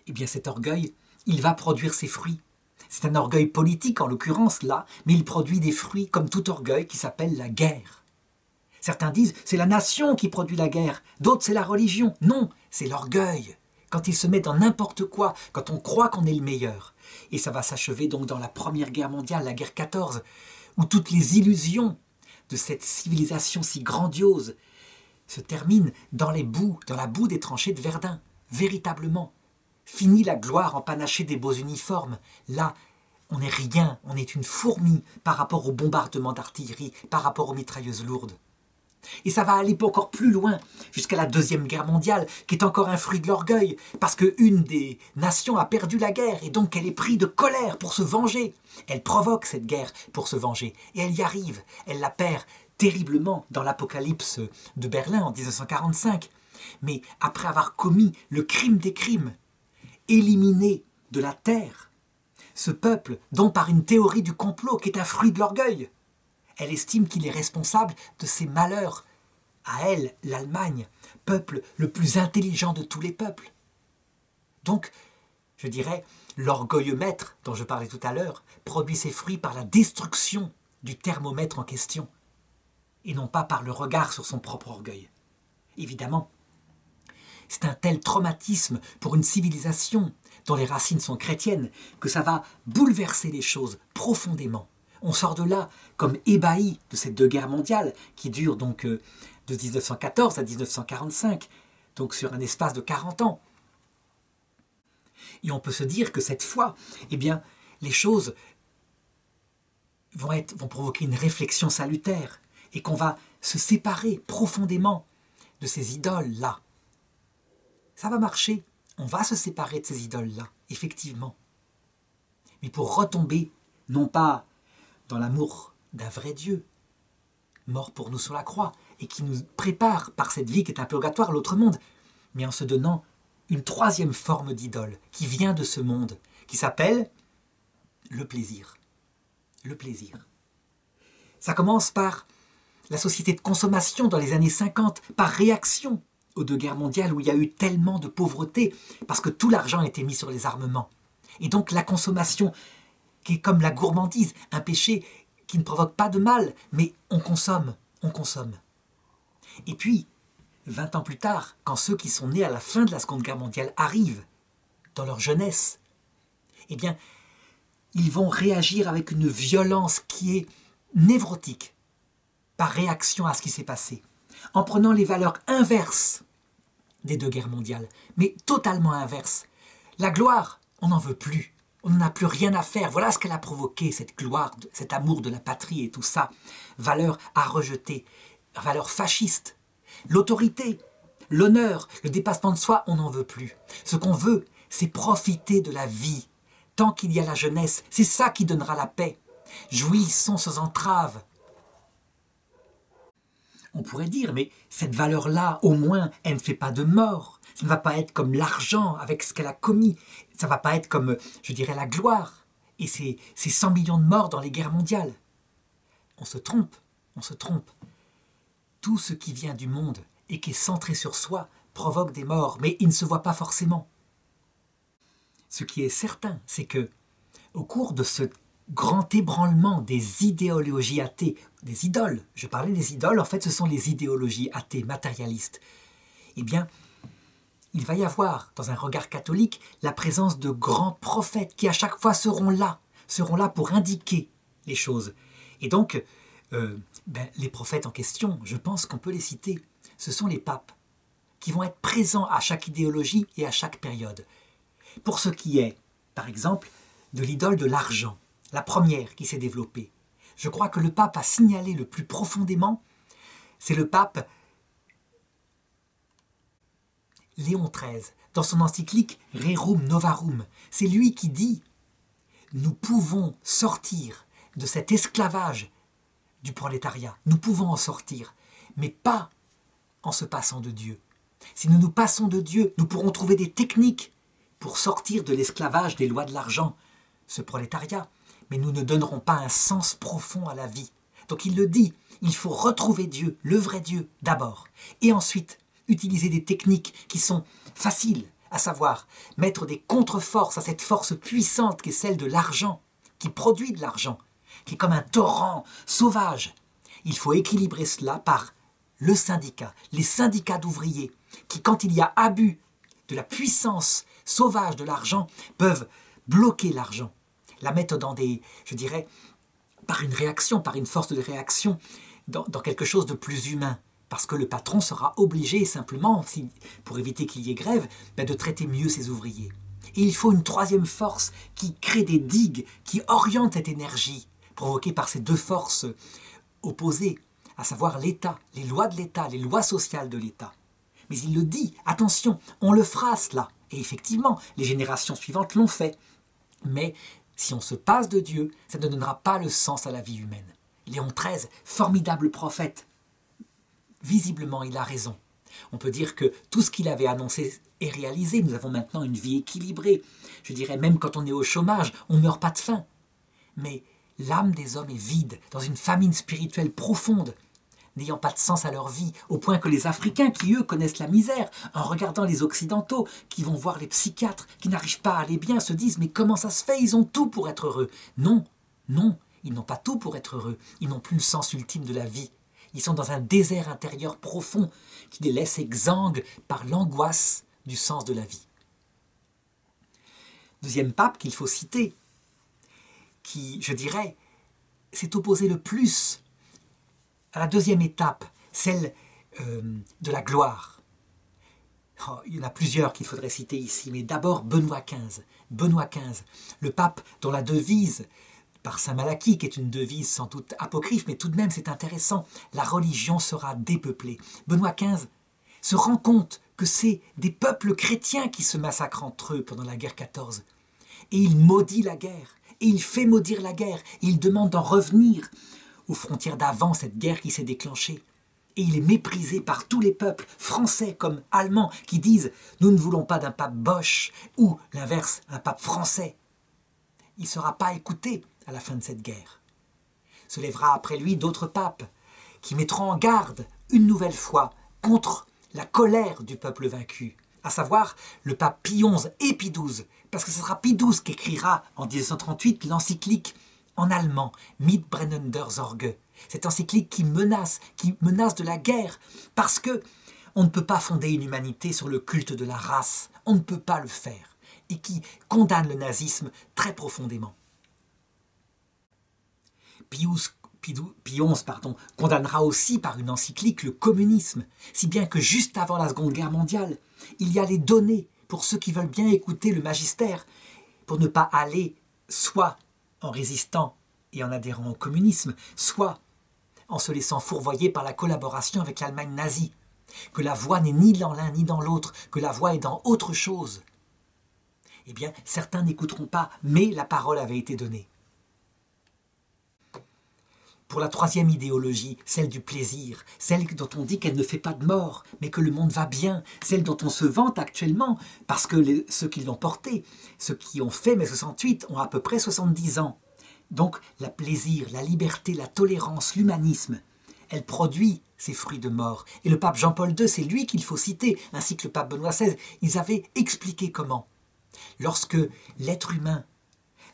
Speaker 1: Eh bien cet orgueil, il va produire ses fruits. C'est un orgueil politique en l'occurrence là, mais il produit des fruits comme tout orgueil qui s'appelle la guerre. Certains disent c'est la nation qui produit la guerre, d'autres c'est la religion. Non, c'est l'orgueil. Quand il se met dans n'importe quoi, quand on croit qu'on est le meilleur. Et ça va s'achever donc dans la Première Guerre mondiale, la guerre 14, où toutes les illusions de cette civilisation si grandiose se terminent dans la boue des tranchées de Verdun, véritablement. Fini la gloire empanachée des beaux uniformes. Là, on n'est rien, on est une fourmi par rapport aux bombardements d'artillerie, par rapport aux mitrailleuses lourdes. Et ça va aller encore plus loin, jusqu'à la Deuxième Guerre mondiale, qui est encore un fruit de l'orgueil, parce qu'une des nations a perdu la guerre, et donc elle est prise de colère pour se venger. Elle provoque cette guerre pour se venger, et elle y arrive. Elle la perd terriblement dans l'apocalypse de Berlin en 1945. Mais après avoir commis le crime des crimes, éliminé de la terre, ce peuple dont par une théorie du complot qui est un fruit de l'orgueil, elle estime qu'il est responsable de ses malheurs. À elle, l'Allemagne, peuple le plus intelligent de tous les peuples. Donc, je dirais, l'orgueillomètre dont je parlais tout à l'heure produit ses fruits par la destruction du thermomètre en question, et non pas par le regard sur son propre orgueil. Évidemment, c'est un tel traumatisme pour une civilisation dont les racines sont chrétiennes que ça va bouleverser les choses profondément. On sort de là comme ébahi de ces deux guerres mondiales qui durent donc de 1914 à 1945, donc sur un espace de 40 ans. Et on peut se dire que cette fois, eh bien, les choses vont provoquer une réflexion salutaire et qu'on va se séparer profondément de ces idoles-là. Ça va marcher, on va se séparer de ces idoles-là, effectivement. Mais pour retomber, non pas dans l'amour d'un vrai Dieu, mort pour nous sur la croix, et qui nous prépare par cette vie qui est un purgatoire à l'autre monde, mais en se donnant une troisième forme d'idole qui vient de ce monde, qui s'appelle le plaisir. Le plaisir. Ça commence par la société de consommation dans les années 50, par réaction aux deux guerres mondiales où il y a eu tellement de pauvreté, parce que tout l'argent a été mis sur les armements. Et donc la consommation, qui est comme la gourmandise, un péché qui ne provoque pas de mal, mais on consomme, on consomme. Et puis, 20 ans plus tard, quand ceux qui sont nés à la fin de la Seconde Guerre mondiale arrivent dans leur jeunesse, eh bien, ils vont réagir avec une violence qui est névrotique, par réaction à ce qui s'est passé, en prenant les valeurs inverses des deux guerres mondiales, mais totalement inverses. La gloire, on n'en veut plus, on n'en a plus rien à faire. Voilà ce qu'elle a provoqué, cette gloire, cet amour de la patrie et tout ça. Valeurs à rejeter, valeurs fascistes. L'autorité, l'honneur, le dépassement de soi, on n'en veut plus. Ce qu'on veut, c'est profiter de la vie. Tant qu'il y a la jeunesse, c'est ça qui donnera la paix. Jouissons sans entrave. On pourrait dire, mais cette valeur-là, au moins, elle ne fait pas de mort. Ça ne va pas être comme l'argent avec ce qu'elle a commis. Ça ne va pas être comme, je dirais, la gloire. Et ces 100 millions de morts dans les guerres mondiales. On se trompe, on se trompe. Tout ce qui vient du monde et qui est centré sur soi provoque des morts, mais il ne se voit pas forcément. Ce qui est certain, c'est que, au cours de ce grand ébranlement des idéologies athées, des idoles, je parlais des idoles, en fait ce sont les idéologies athées, matérialistes, eh bien, il va y avoir, dans un regard catholique, la présence de grands prophètes qui à chaque fois seront là pour indiquer les choses. Et donc, les prophètes en question, je pense qu'on peut les citer, ce sont les papes, qui vont être présents à chaque idéologie et à chaque période. Pour ce qui est, par exemple, de l'idole de l'argent, la première qui s'est développée, je crois que le pape a signalé le plus profondément, c'est le pape Léon XIII, dans son encyclique Rerum Novarum. C'est lui qui dit « Nous pouvons sortir de cet esclavage du prolétariat, nous pouvons en sortir, mais pas en se passant de Dieu. Si nous nous passons de Dieu, nous pourrons trouver des techniques pour sortir de l'esclavage des lois de l'argent, ce prolétariat, mais nous ne donnerons pas un sens profond à la vie. » Donc il le dit, il faut retrouver Dieu, le vrai Dieu d'abord, et ensuite utiliser des techniques qui sont faciles, à savoir mettre des contre-forces à cette force puissante qui est celle de l'argent, qui produit de l'argent, qui est comme un torrent sauvage. Il faut équilibrer cela par le syndicat, les syndicats d'ouvriers, qui quand il y a abus de la puissance sauvage de l'argent, peuvent bloquer l'argent, la mettre dans des, je dirais, par une réaction, par une force de réaction, dans quelque chose de plus humain. Parce que le patron sera obligé simplement, pour éviter qu'il y ait grève, de traiter mieux ses ouvriers. Et il faut une troisième force qui crée des digues, qui oriente cette énergie provoquée par ces deux forces opposées, à savoir l'État, les lois de l'État, les lois sociales de l'État. Mais il le dit, attention, on le fera cela. Et effectivement, les générations suivantes l'ont fait. Mais si on se passe de Dieu, ça ne donnera pas le sens à la vie humaine. Léon XIII, formidable prophète, visiblement, il a raison. On peut dire que tout ce qu'il avait annoncé est réalisé. Nous avons maintenant une vie équilibrée. Je dirais même quand on est au chômage, on ne meurt pas de faim. Mais l'âme des hommes est vide, dans une famine spirituelle profonde, n'ayant pas de sens à leur vie, au point que les Africains, qui eux connaissent la misère, en regardant les Occidentaux, qui vont voir les psychiatres, qui n'arrivent pas à aller bien, se disent « mais comment ça se fait, ils ont tout pour être heureux ». Non, non, ils n'ont pas tout pour être heureux, ils n'ont plus le sens ultime de la vie. Ils sont dans un désert intérieur profond qui les laisse exsangues par l'angoisse du sens de la vie. Deuxième pape qu'il faut citer, qui, je dirais, s'est opposé le plus à la deuxième étape, celle de la gloire. Oh, il y en a plusieurs qu'il faudrait citer ici, mais d'abord Benoît XV. Benoît XV, le pape dont la devise par saint Malachie, qui est une devise sans doute apocryphe, mais tout de même c'est intéressant, la religion sera dépeuplée. Benoît XV se rend compte que c'est des peuples chrétiens qui se massacrent entre eux pendant la guerre 14. Et il maudit la guerre, et il fait maudire la guerre, et il demande d'en revenir aux frontières d'avant cette guerre qui s'est déclenchée. Et il est méprisé par tous les peuples, français comme allemands, qui disent « nous ne voulons pas d'un pape Bosch » ou l'inverse, un pape français. Il ne sera pas écouté à la fin de cette guerre. Se lèvera après lui d'autres papes qui mettront en garde une nouvelle fois contre la colère du peuple vaincu, à savoir le pape Pie XI et Pie XII, parce que ce sera Pie XII qui écrira en 1938 l'encyclique en allemand, Mitbrennender Sorge. Cette encyclique qui menace de la guerre, parce que on ne peut pas fonder une humanité sur le culte de la race, on ne peut pas le faire, et qui condamne le nazisme très profondément. Pie XI condamnera aussi par une encyclique le communisme, si bien que juste avant la Seconde Guerre mondiale, il y a les données pour ceux qui veulent bien écouter le magistère, pour ne pas aller soit en résistant et en adhérant au communisme, soit en se laissant fourvoyer par la collaboration avec l'Allemagne nazie, que la voie n'est ni dans l'un ni dans l'autre, que la voie est dans autre chose. Eh bien, certains n'écouteront pas, mais la parole avait été donnée. Pour la troisième idéologie, celle du plaisir, celle dont on dit qu'elle ne fait pas de mort, mais que le monde va bien, celle dont on se vante actuellement, parce que ceux qui l'ont portée, ceux qui ont fait mai 68 ont à peu près 70 ans. Donc, le plaisir, la liberté, la tolérance, l'humanisme, elle produit ces fruits de mort. Et le pape Jean-Paul II, c'est lui qu'il faut citer, ainsi que le pape Benoît XVI, ils avaient expliqué comment. Lorsque l'être humain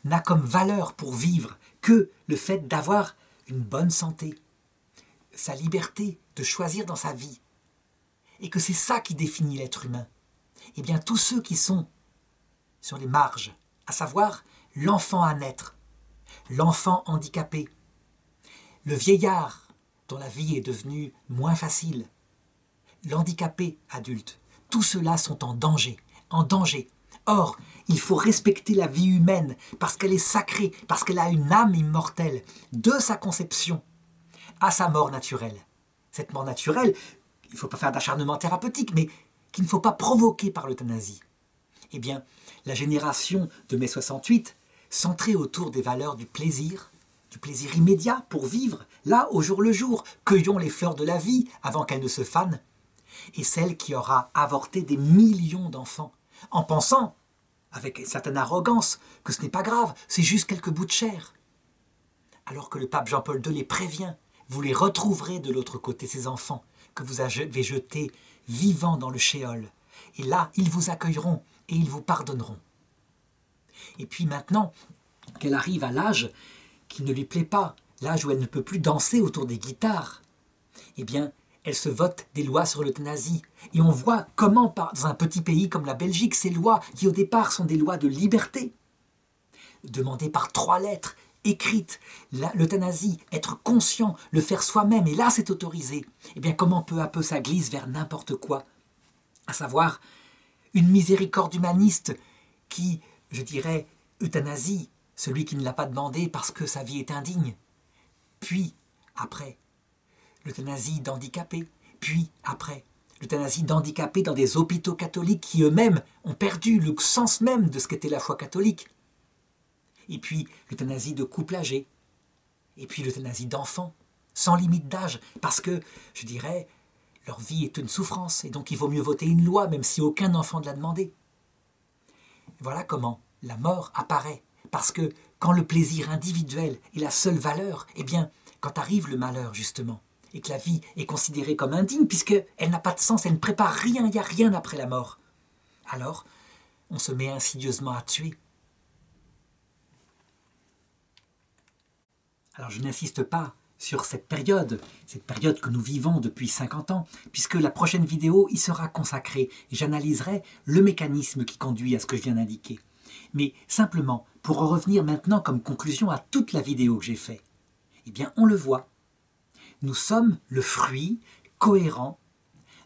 Speaker 1: n'a comme valeur pour vivre que le fait d'avoir une bonne santé, sa liberté de choisir dans sa vie, et que c'est ça qui définit l'être humain, eh bien tous ceux qui sont sur les marges, à savoir l'enfant à naître, l'enfant handicapé, le vieillard dont la vie est devenue moins facile, l'handicapé adulte, tous ceux-là sont en danger, en danger. Or, il faut respecter la vie humaine parce qu'elle est sacrée, parce qu'elle a une âme immortelle, de sa conception à sa mort naturelle. Cette mort naturelle, il ne faut pas faire d'acharnement thérapeutique, mais qu'il ne faut pas provoquer par l'euthanasie. Eh bien, la génération de mai 68, centrée autour des valeurs du plaisir immédiat pour vivre, là, au jour le jour, cueillons les fleurs de la vie avant qu'elles ne se fanent, et celle qui aura avorté des millions d'enfants, en pensant, avec une certaine arrogance, que ce n'est pas grave, c'est juste quelques bouts de chair. Alors que le pape Jean-Paul II les prévient, vous les retrouverez de l'autre côté, ces enfants, que vous avez jetés vivants dans le shéol. Et là, ils vous accueilleront et ils vous pardonneront. Et puis maintenant qu'elle arrive à l'âge qui ne lui plaît pas, l'âge où elle ne peut plus danser autour des guitares, eh bien, elle se vote des lois sur l'euthanasie. Et on voit comment, dans un petit pays comme la Belgique, ces lois, qui au départ sont des lois de liberté, demandées par 3 lettres, écrites, l'euthanasie, être conscient, le faire soi-même, et là c'est autorisé. Eh bien, comment peu à peu ça glisse vers n'importe quoi, à savoir une miséricorde humaniste qui, je dirais, euthanasie celui qui ne l'a pas demandé parce que sa vie est indigne. Puis, après, l'euthanasie d'handicapés, puis après, l'euthanasie d'handicapés dans des hôpitaux catholiques qui eux-mêmes ont perdu le sens même de ce qu'était la foi catholique. Et puis l'euthanasie de couples âgés, et puis l'euthanasie d'enfants, sans limite d'âge, parce que, je dirais, leur vie est une souffrance, et donc il vaut mieux voter une loi, même si aucun enfant ne l'a demandé. Voilà comment la mort apparaît, parce que quand le plaisir individuel est la seule valeur, eh bien, quand arrive le malheur, justement, et que la vie est considérée comme indigne, puisqu'elle n'a pas de sens, elle ne prépare rien, il n'y a rien après la mort. Alors, on se met insidieusement à tuer. Alors je n'insiste pas sur cette période que nous vivons depuis 50 ans, puisque la prochaine vidéo y sera consacrée, et j'analyserai le mécanisme qui conduit à ce que je viens d'indiquer. Mais simplement, pour en revenir maintenant comme conclusion à toute la vidéo que j'ai faite, eh bien on le voit. Nous sommes le fruit cohérent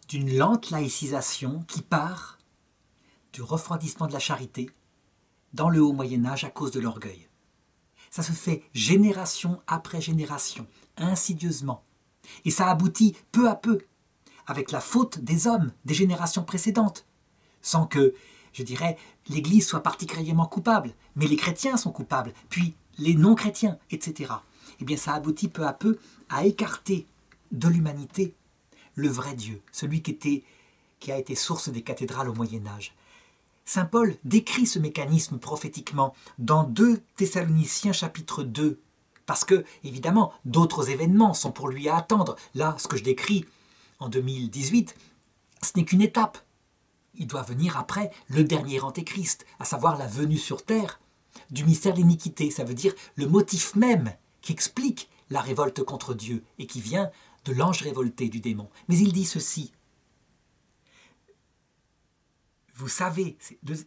Speaker 1: d'une lente laïcisation qui part du refroidissement de la charité dans le haut Moyen-Âge à cause de l'orgueil. Ça se fait génération après génération, insidieusement. Et ça aboutit peu à peu, avec la faute des hommes des générations précédentes, sans que, je dirais, l'Église soit particulièrement coupable, mais les chrétiens sont coupables, puis les non-chrétiens, etc. Eh bien, ça aboutit peu à peu à écarter de l'humanité le vrai Dieu, celui qui a été source des cathédrales au Moyen-Âge. Saint Paul décrit ce mécanisme prophétiquement dans 2 Thessaloniciens chapitre 2, parce que, évidemment, d'autres événements sont pour lui à attendre. Là, ce que je décris en 2018, ce n'est qu'une étape. Il doit venir après le dernier antéchrist, à savoir la venue sur terre du mystère de l'iniquité, ça veut dire le motif même qui explique la révolte contre Dieu et qui vient de l'ange révolté du démon. Mais il dit ceci. Vous savez,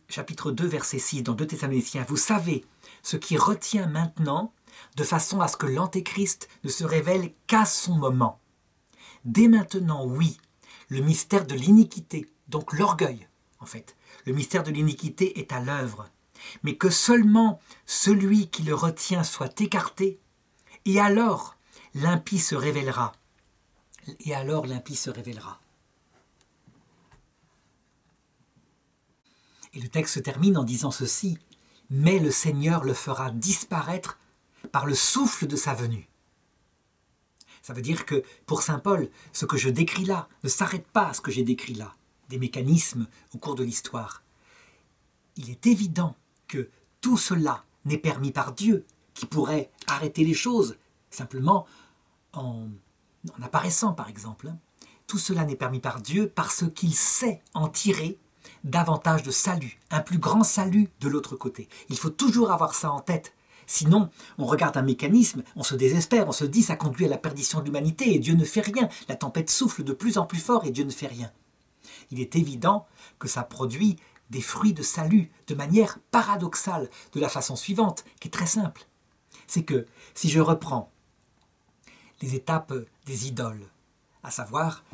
Speaker 1: chapitre 2, verset 6, dans 2 Thessaloniciens, vous savez ce qui retient maintenant de façon à ce que l'antéchrist ne se révèle qu'à son moment. Dès maintenant, oui, le mystère de l'iniquité, donc l'orgueil, en fait, le mystère de l'iniquité est à l'œuvre, mais que seulement celui qui le retient soit écarté, et alors l'impie se révélera. Et alors l'impie se révélera. Et le texte se termine en disant ceci, « Mais le Seigneur le fera disparaître par le souffle de sa venue. » Ça veut dire que pour saint Paul, ce que je décris là ne s'arrête pas à ce que j'ai décrit là, des mécanismes au cours de l'histoire. Il est évident que tout cela n'est permis par Dieu, qui pourrait arrêter les choses, simplement en apparaissant par exemple. Tout cela n'est permis par Dieu parce qu'il sait en tirer davantage de salut, un plus grand salut de l'autre côté. Il faut toujours avoir ça en tête. Sinon, on regarde un mécanisme, on se désespère, on se dit ça conduit à la perdition de l'humanité et Dieu ne fait rien. La tempête souffle de plus en plus fort et Dieu ne fait rien. Il est évident que ça produit des fruits de salut de manière paradoxale, de la façon suivante, qui est très simple. C'est que si je reprends les étapes des idoles, à savoir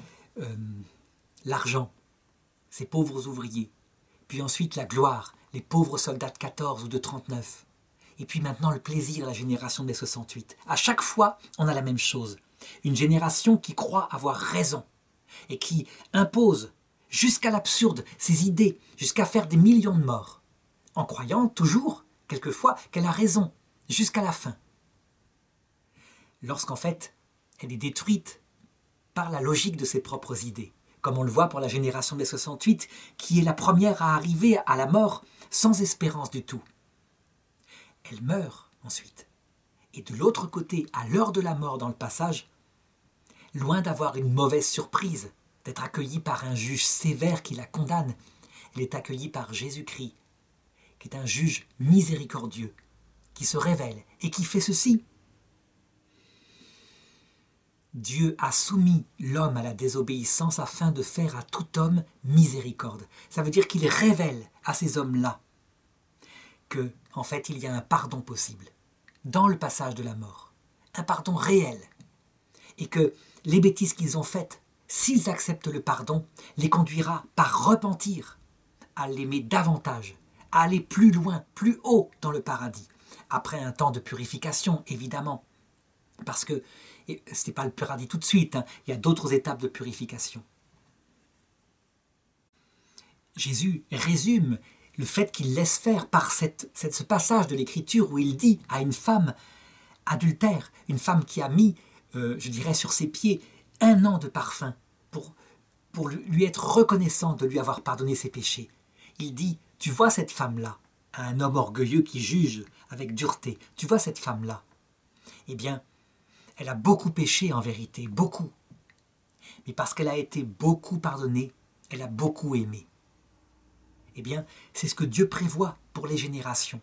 Speaker 1: l'argent, ces pauvres ouvriers, puis ensuite la gloire, les pauvres soldats de 14 ou de 39, et puis maintenant le plaisir, la génération des 68. À chaque fois, on a la même chose. Une génération qui croit avoir raison et qui impose jusqu'à l'absurde ses idées, jusqu'à faire des millions de morts, en croyant toujours, quelquefois, qu'elle a raison, jusqu'à la fin. Lorsqu'en fait, elle est détruite par la logique de ses propres idées, comme on le voit pour la génération des 68, qui est la première à arriver à la mort sans espérance du tout. Elle meurt ensuite. Et de l'autre côté, à l'heure de la mort dans le passage, loin d'avoir une mauvaise surprise, d'être accueillie par un juge sévère qui la condamne, elle est accueillie par Jésus-Christ, qui est un juge miséricordieux, qui se révèle et qui fait ceci. Dieu a soumis l'homme à la désobéissance afin de faire à tout homme miséricorde. Ça veut dire qu'il révèle à ces hommes-là que, en fait, il y a un pardon possible dans le passage de la mort, un pardon réel, et que les bêtises qu'ils ont faites, s'ils acceptent le pardon, les conduira par repentir à l'aimer davantage, à aller plus loin, plus haut dans le paradis, après un temps de purification, évidemment, parce que ce n'est pas le paradis tout de suite, hein, il y a d'autres étapes de purification. Jésus résume le fait qu'il laisse faire par ce passage de l'Écriture où il dit à une femme adultère, une femme qui a mis, je dirais, sur ses pieds 1 an de parfum pour lui être reconnaissant de lui avoir pardonné ses péchés. Il dit, tu vois cette femme-là, à un homme orgueilleux qui juge avec dureté, tu vois cette femme-là, eh bien, elle a beaucoup péché en vérité, beaucoup. Mais parce qu'elle a été beaucoup pardonnée, elle a beaucoup aimé. Eh bien, c'est ce que Dieu prévoit pour les générations.